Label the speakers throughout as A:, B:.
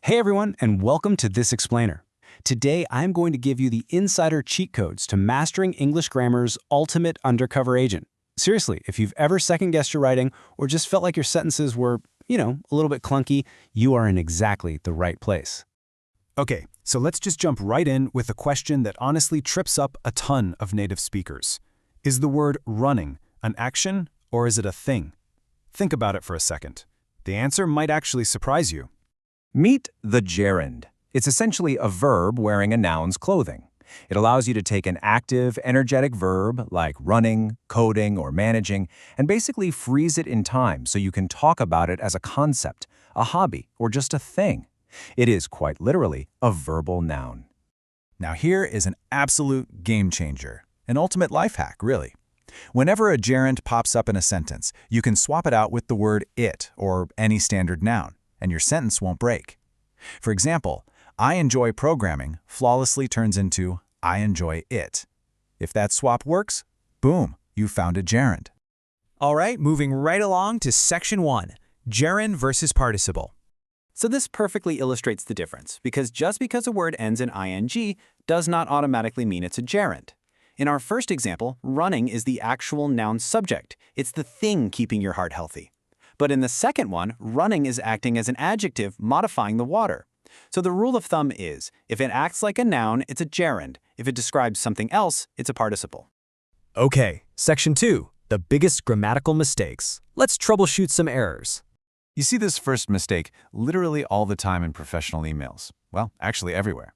A: Hey everyone, and welcome to This Explainer. Today, I'm going to give you the insider cheat codes to mastering English grammar's ultimate undercover agent. Seriously, if you've ever second-guessed your writing or just felt like your sentences were, a little bit clunky, you are in exactly the right place.
B: Okay, so let's just jump right in with a question that honestly trips up a ton of native speakers. Is the word running an action or is it a thing? Think about it for a second. The answer might actually surprise you.
C: Meet the gerund. It's essentially a verb wearing a noun's clothing. It allows you to take an active, energetic verb like running, coding, or managing, and basically freeze it in time so you can talk about it as a concept, a hobby, or just a thing. It is quite literally a verbal noun.
D: Now here is an absolute game changer, an ultimate life hack, really. Whenever a gerund pops up in a sentence, you can swap it out with the word it or any standard noun, and your sentence won't break. For example, I enjoy programming flawlessly turns into I enjoy it. If that swap works, boom, you found a gerund.
E: All right, moving right along to section 1, gerund versus participle.
A: So this perfectly illustrates the difference, because just because a word ends in ing does not automatically mean it's a gerund. In our first example, running is the actual noun subject. It's the thing keeping your heart healthy. But in the second one, running is acting as an adjective modifying the water. So the rule of thumb is, if it acts like a noun, it's a gerund. If it describes something else, it's a participle.
E: Okay, section 2, the biggest grammatical mistakes. Let's troubleshoot some errors.
D: You see this first mistake literally all the time in professional emails. Well, actually everywhere.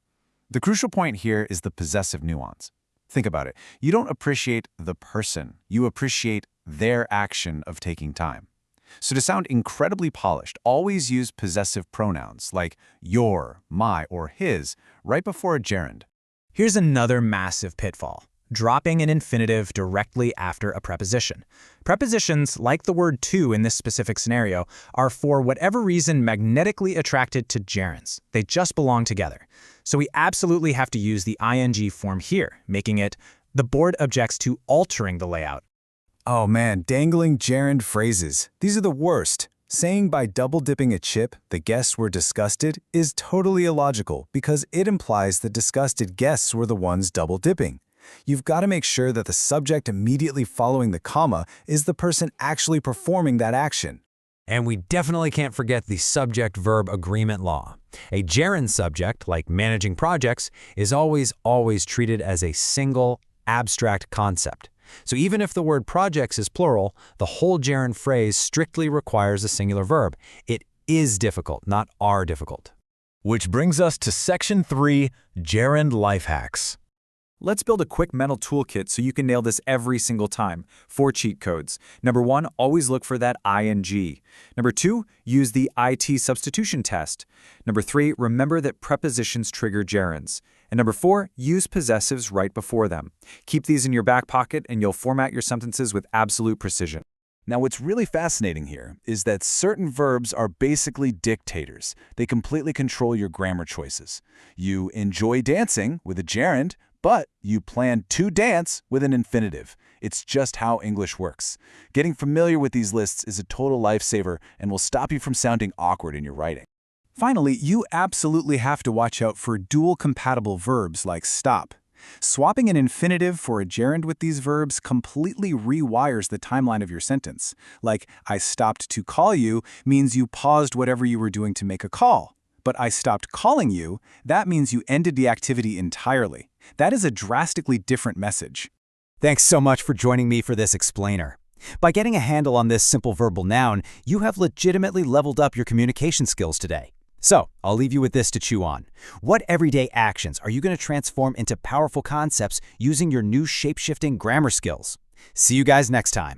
D: The crucial point here is the possessive nuance. Think about it. You don't appreciate the person. You appreciate their action of taking time. So to sound incredibly polished, always use possessive pronouns like your, my, or his right before a gerund.
E: Here's another massive pitfall: dropping an infinitive directly after a preposition. Prepositions, like the word to in this specific scenario, are for whatever reason magnetically attracted to gerunds. They just belong together. So we absolutely have to use the ing form here, making it, the board objects to altering the layout.
D: Oh man, dangling gerund phrases. These are the worst. Saying by double-dipping a chip the guests were disgusted is totally illogical because it implies the disgusted guests were the ones double-dipping. You've got to make sure that the subject immediately following the comma is the person actually performing that action.
F: And we definitely can't forget the subject-verb agreement law. A gerund subject, like managing projects, is always treated as a single, abstract concept. So even if the word projects is plural, the whole gerund phrase strictly requires a singular verb. It is difficult, not are difficult.
D: Which brings us to section 3, gerund life hacks.
G: Let's build a quick mental toolkit so you can nail this every single time. 4 cheat codes. Number 1, always look for that ing. Number 2, use the IT substitution test. Number 3, remember that prepositions trigger gerunds. And number 4, use possessives right before them. Keep these in your back pocket and you'll format your sentences with absolute precision.
D: Now what's really fascinating here is that certain verbs are basically dictators. They completely control your grammar choices. You enjoy dancing with a gerund, but you plan to dance with an infinitive. It's just how English works. Getting familiar with these lists is a total lifesaver and will stop you from sounding awkward in your writing.
B: Finally, you absolutely have to watch out for dual-compatible verbs like stop. Swapping an infinitive for a gerund with these verbs completely rewires the timeline of your sentence. Like, I stopped to call you means you paused whatever you were doing to make a call. But I stopped calling you, that means you ended the activity entirely. That is a drastically different message.
A: Thanks so much for joining me for this explainer. By getting a handle on this simple verbal noun, you have legitimately leveled up your communication skills today. So, I'll leave you with this to chew on. What everyday actions are you going to transform into powerful concepts using your new shape-shifting grammar skills? See you guys next time.